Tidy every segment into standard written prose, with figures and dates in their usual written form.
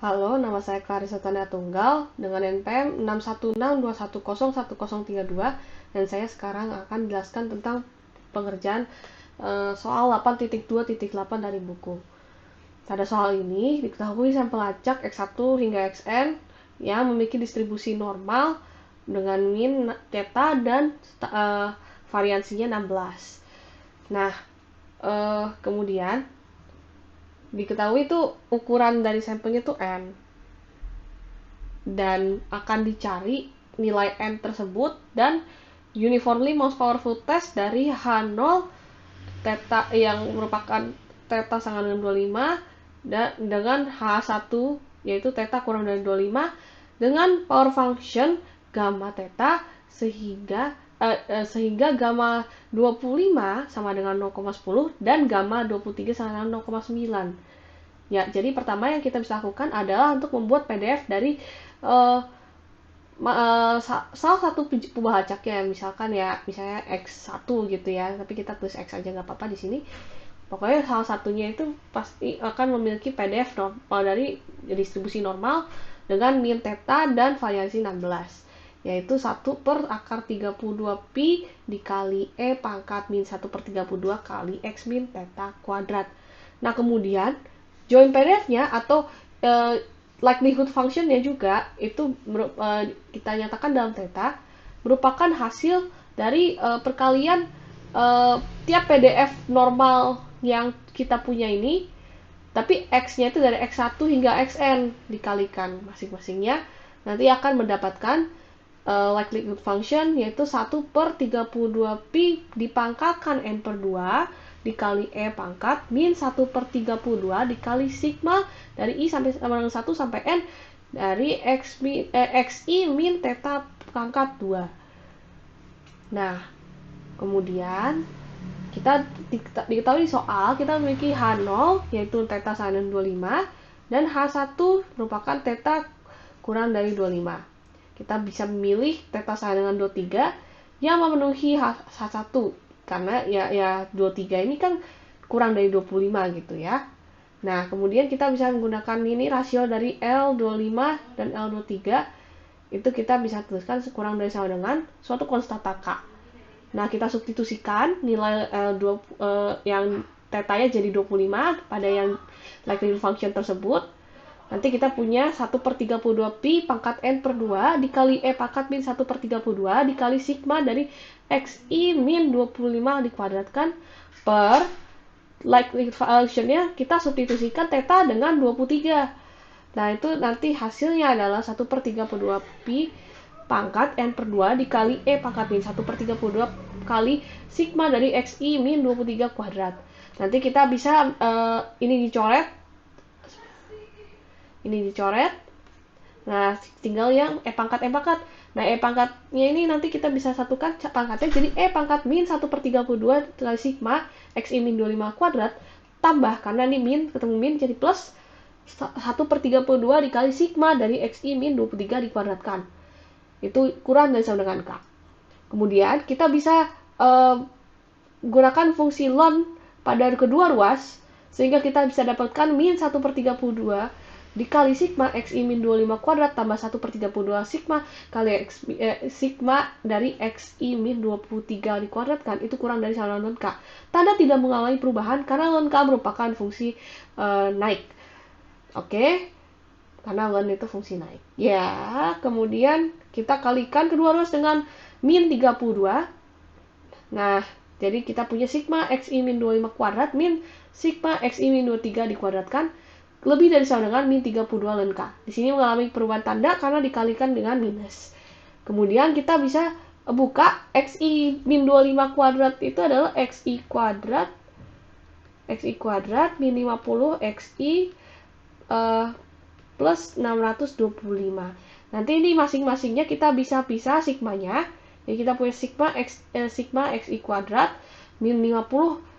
Halo, nama saya Clarissa Tanda Tunggal dengan NPM 61621011032 dan saya sekarang akan menjelaskan tentang pengerjaan soal 8.2.8 dari buku. Pada soal ini diketahui sampel acak X1 hingga Xn yang memiliki distribusi normal dengan min theta dan variansinya 16. Nah, kemudian diketahui itu ukuran dari sampelnya tuh n dan akan dicari nilai n tersebut dan uniformly most powerful test dari H0 theta yang merupakan theta sama dengan 25 dan dengan H1 yaitu theta kurang dari 25 dengan power function gamma theta sehingga gamma 25 sama dengan 0,10 dan gamma 23 sama dengan 0,9. Ya, jadi pertama yang kita bisa lakukan adalah untuk membuat PDF dari salah satu pembaha acaknya, misalnya X1 gitu ya, tapi kita tulis X aja nggak apa-apa di sini. Pokoknya salah satunya itu pasti akan memiliki PDF normal dari distribusi normal dengan min theta dan variasi 16, yaitu 1 per akar 32 pi dikali E pangkat min 1 per 32 kali X min theta kuadrat. Nah, kemudian join PDF-nya atau likelihood function-nya juga itu kita nyatakan dalam theta merupakan hasil dari perkalian tiap PDF normal yang kita punya ini, tapi X-nya itu dari X1 hingga Xn dikalikan masing-masingnya, nanti akan mendapatkan likelihood function yaitu 1 per 32 pi dipangkalkan N per 2 dikali E pangkat min 1 per 32 dikali sigma dari I sampai sama dengan 1 sampai N dari XI min theta pangkat 2. Nah, kemudian kita diketahui soal kita memiliki H0 yaitu theta sama dengan 25 dan H1 merupakan theta kurang dari 25. Kita bisa memilih theta sama dengan 23 yang memenuhi H1 karena ya 23 ini kan kurang dari 25 gitu ya. Nah, kemudian kita bisa menggunakan ini rasio dari L25 dan L23, itu kita bisa tuliskan kurang dari sama dengan suatu konstanta K. Nah, kita substitusikan nilai yang tetanya jadi 25 pada yang likelihood function tersebut. Nanti kita punya 1 per 32 pi pangkat N per 2 dikali E pangkat min 1 per 32 dikali sigma dari XI min 25 dikuadratkan per likelihood function-nya kita substitusikan theta dengan 23. Nah, itu nanti hasilnya adalah 1 per 32 pi pangkat N per 2 dikali E pangkat min 1 per 32 kali sigma dari XI min 23 kuadrat. Nanti kita bisa ini dicoret. Nah, tinggal yang E pangkat. Nah, E pangkatnya ini nanti kita bisa satukan pangkatnya jadi E pangkat min 1 per 32 kali sigma XI min 25 kuadrat tambah, karena ini min ketemu min jadi plus 1 per 32 dikali sigma dari XI min 23 dikuadratkan. Itu kurang dari sama dengan K. Kemudian kita bisa gunakan fungsi ln pada kedua ruas sehingga kita bisa dapatkan min 1 per 32 dikali sigma XI min 25 kuadrat tambah 1 per 32 sigma kali sigma dari XI min 23 dikuadratkan itu kurang dari sama dengan K. Tanda tidak mengalami perubahan karena ln K merupakan fungsi naik. Oke? Karena ln itu fungsi naik. Ya, kemudian kita kalikan kedua ruas dengan min 32. Nah, jadi kita punya sigma XI min 25 kuadrat min sigma XI min 23 dikuadratkan lebih dari sama dengan min 32 ln K. Di sini mengalami perubahan tanda karena dikalikan dengan minus. Kemudian kita bisa buka XI min 25 kuadrat itu adalah XI kuadrat min 50 XI plus 625. Nanti ini masing-masingnya kita bisa pisah sigmanya. Jadi kita punya sigma XI kuadrat min 50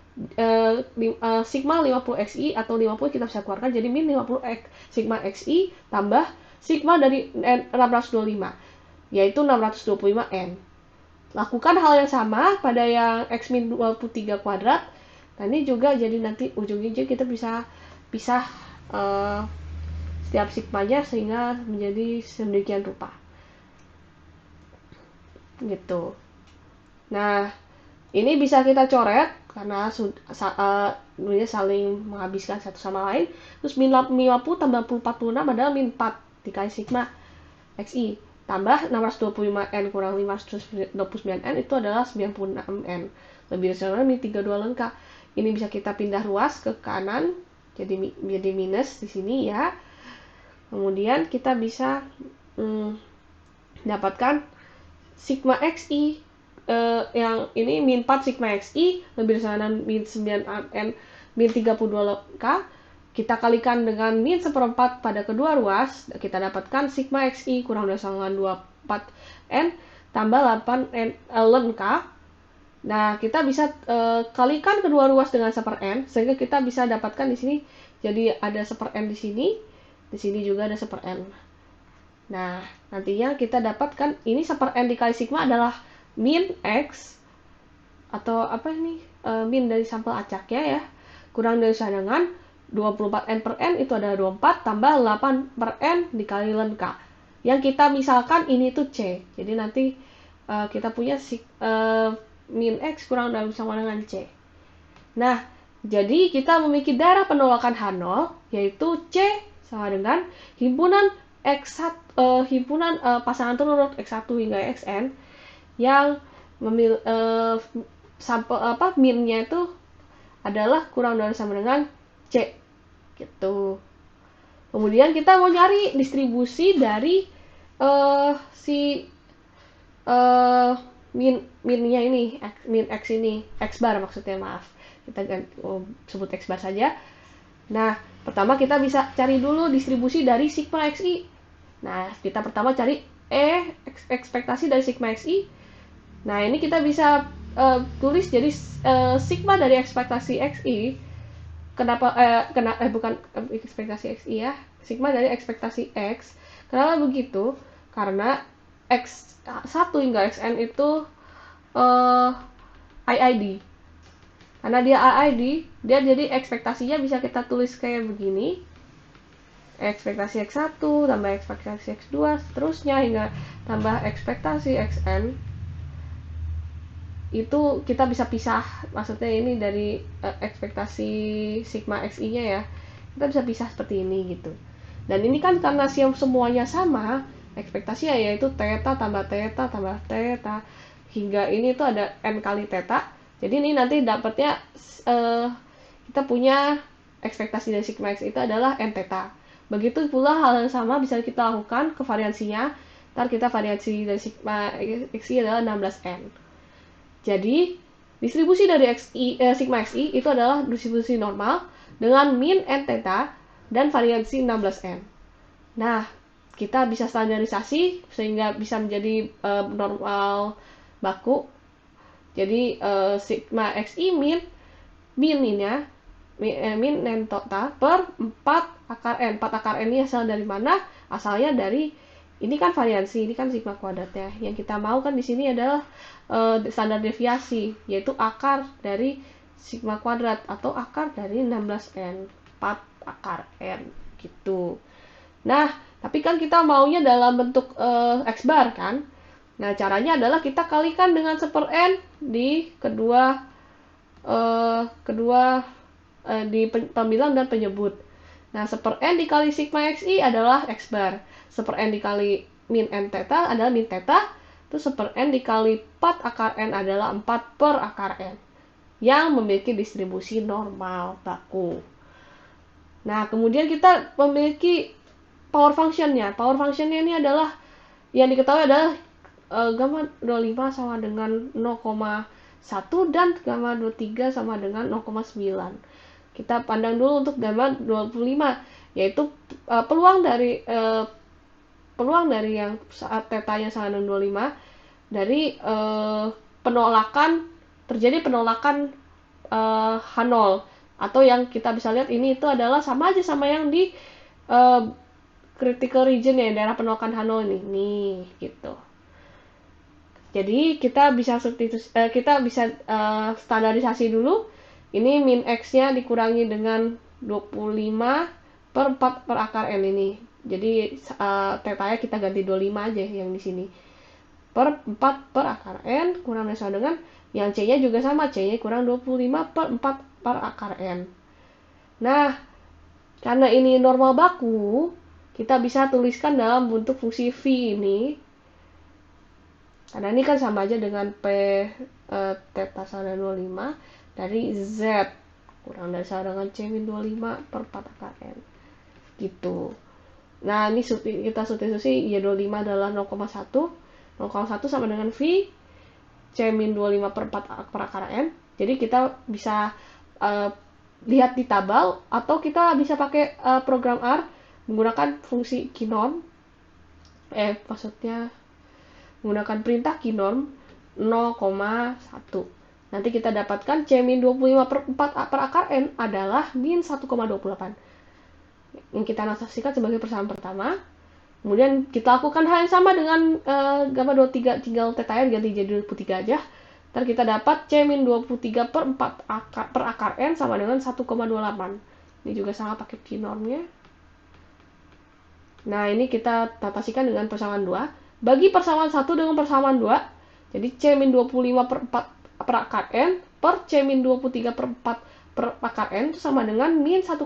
sigma 50 XI atau 50 kita bisa keluarkan jadi min 50 sigma XI tambah sigma dari 625 yaitu 625 N. Lakukan hal yang sama pada yang X min 23 kuadrat. Nah, ini juga jadi nanti ujungnya kita bisa pisah setiap sigmanya sehingga menjadi sedemikian rupa gitu. Nah, ini bisa kita coret karena saling menghabiskan satu sama lain. Terus min 50 tambah 46 adalah min 4 dikali sigma xi tambah 625n kurang 529n itu adalah 96n. Lebih dari min 32 lengkap. Ini bisa kita pindah ruas ke kanan jadi minus di sini ya. Kemudian kita bisa dapatkan sigma xi yang ini min 4 sigma xi lebih dari min 9n min 32k kita kalikan dengan min 1/4 pada kedua ruas, kita dapatkan sigma xi kurang dari 24n tambah 8n ln k. Nah, kita bisa kalikan kedua ruas dengan 1/n sehingga kita bisa dapatkan di sini jadi ada 1/n di sini juga ada 1/n. Nah, nantinya kita dapatkan ini 1/n dikali sigma adalah min x atau apa ini min dari sampel acaknya ya kurang dari sama dengan 24n per n itu adalah 24 tambah 8/n dikali ln k yang kita misalkan ini tuh c, jadi nanti kita punya min x kurang dari sama dengan c. Nah, jadi kita memiliki daerah penolakan H0 yaitu c sama dengan himpunan himpunan pasangan terurut x1 hingga xn yang sampel minnya itu adalah kurang dari sama dengan C gitu. Kemudian kita mau nyari distribusi dari minnya ini, min x ini, x bar maksudnya, maaf. Kita sebut x bar saja. Nah, pertama kita bisa cari dulu distribusi dari sigma xi. Nah, kita pertama cari ekspektasi dari sigma xi. Nah, ini kita bisa tulis jadi sigma dari ekspektasi xi. Bukan ekspektasi xi ya. Sigma dari ekspektasi x. Kenapa begitu? Karena x1 hingga xn itu IID. Karena dia IID, dia jadi ekspektasinya bisa kita tulis kayak begini. Ekspektasi x1 tambah ekspektasi x2 seterusnya hingga tambah ekspektasi xn. Itu kita bisa pisah, maksudnya ini dari ekspektasi sigma xi nya ya, kita bisa pisah seperti ini gitu. Dan ini kan karena semuanya sama, ekspektasi yaitu theta tambah theta hingga ini tuh ada n kali theta. Jadi ini nanti dapatnya kita punya ekspektasi dari sigma x itu adalah n theta. Begitu pula hal yang sama bisa kita lakukan ke variansinya. Ntar kita variasi dari sigma xi adalah 16n. Jadi, distribusi dari sigma xi itu adalah distribusi normal dengan min n theta dan variansi 16n. Nah, kita bisa standarisasi sehingga bisa menjadi normal baku. Jadi, sigma xi min-nya min n theta per 4 akar n. 4 akar n ini asal dari mana? Asalnya dari ini kan variansi, ini kan sigma kuadratnya. Yang kita mau kan di sini adalah standar deviasi, yaitu akar dari sigma kuadrat atau akar dari 16n, 4 akar n gitu. Nah, tapi kan kita maunya dalam bentuk x bar kan. Nah, caranya adalah kita kalikan dengan 1/n di kedua di pembilang dan penyebut. Nah, 1/n dikali sigma xi adalah x bar. 1/n dikali min n theta adalah min theta. Terus 1/n dikali 4 akar n adalah 4 per akar n. Yang memiliki distribusi normal baku. Nah, kemudian kita memiliki power function-nya. Power function-nya ini adalah, yang diketahui adalah gamma 25 sama dengan 0,1 dan gamma 23 sama dengan 0,9. Kita pandang dulu untuk gamma 25, yaitu peluang dari yang saat tetanya sama dengan 25 dari terjadi penolakan H0 atau yang kita bisa lihat ini itu adalah sama aja sama yang di critical region ya, daerah penolakan H0 ini nih gitu. Jadi kita bisa standarisasi dulu. Ini min x-nya dikurangi dengan 25 per 4 per akar N ini. Jadi tetanya kita ganti 25 aja yang di sini. Per 4 per akar N kurang dari sama dengan yang C-nya juga sama, C-nya kurang 25 per 4 per akar N. Nah, karena ini normal baku, kita bisa tuliskan dalam bentuk fungsi V ini. Karena ini kan sama aja dengan P theta sama dengan 25 dari Z kurang dari sama dengan C min 25 per 4 akar N. Gitu. Nah, ini kita substitusi ya 25 adalah 0,1. 0,1 sama dengan V C min 25 per 4 per akar N. Jadi kita bisa lihat di tabel atau kita bisa pakai program R menggunakan fungsi kinorm. Maksudnya menggunakan perintah kinorm 0,1. Nanti kita dapatkan C min 25 per 4 per akar N adalah min 1,28. Yang kita notasikan sebagai persamaan pertama. Kemudian kita lakukan hal yang sama dengan gamma 23, tinggal tetanya ganti jadi 23 aja. Ntar kita dapat C min 23 per 4 per akar N sama dengan 1,28. Ini juga sama pakai kinormnya. Nah, ini kita notasikan dengan persamaan 2. Bagi persamaan 1 dengan persamaan 2, jadi C min 25 per 4 per akar N per C min 23 per 4 per akar N itu sama dengan min 1,28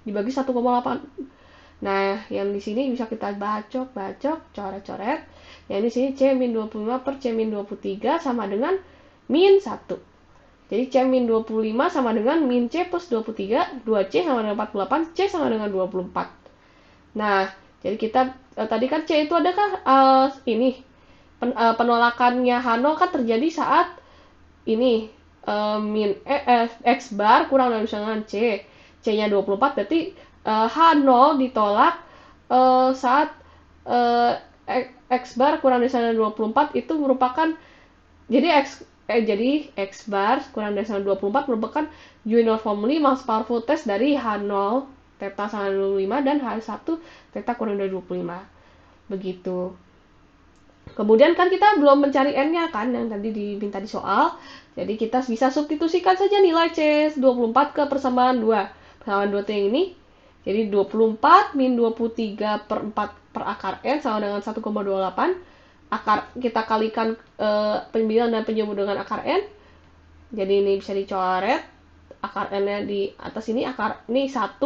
dibagi 1,8. Nah, yang di sini bisa kita bacok, coret-coret. Yang di sini C min 25 per C min 23 sama dengan min 1. Jadi C min 25 sama dengan min C plus 23, 2C sama dengan 48, C sama dengan 24. Nah, jadi kita tadi kan C itu adakah penolakannya H0 kan terjadi saat ini min X bar kurang dari dengan C. C-nya 24 berarti H0 ditolak saat X bar kurang dari sama 24 itu merupakan jadi X bar kurang dari sama 24 merupakan uniformly most powerful test dari H0 theta sama 25 dan H1 theta kurang dari 25. Begitu. Kemudian kan kita belum mencari N-nya kan yang tadi diminta di soal. Jadi kita bisa substitusikan saja nilai C24 ke persamaan 2. Persamaan 2 itu yang ini. Jadi 24 min 23 per 4 per akar N sama dengan 1,28. Akar kita kalikan pembilang dan penyebut dengan akar N. Jadi ini bisa dicoret. Akar N-nya di atas ini, akar ini 1.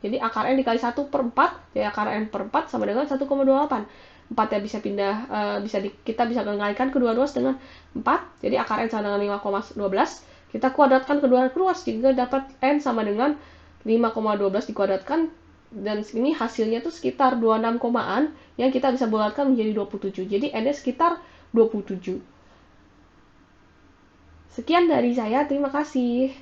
Jadi akar N dikali 1 per 4. Jadi akar N per 4 sama dengan 1,28. 4 ya bisa pindah, kita bisa kalikan kedua ruas dengan 4. Jadi akar N sama dengan 5,12. Kita kuadratkan kedua ruas sehingga dapat N sama dengan 5,12 dikuadratkan. Dan ini hasilnya tuh sekitar 26 komaan yang kita bisa bulatkan menjadi 27. Jadi N-nya sekitar 27. Sekian dari saya, terima kasih.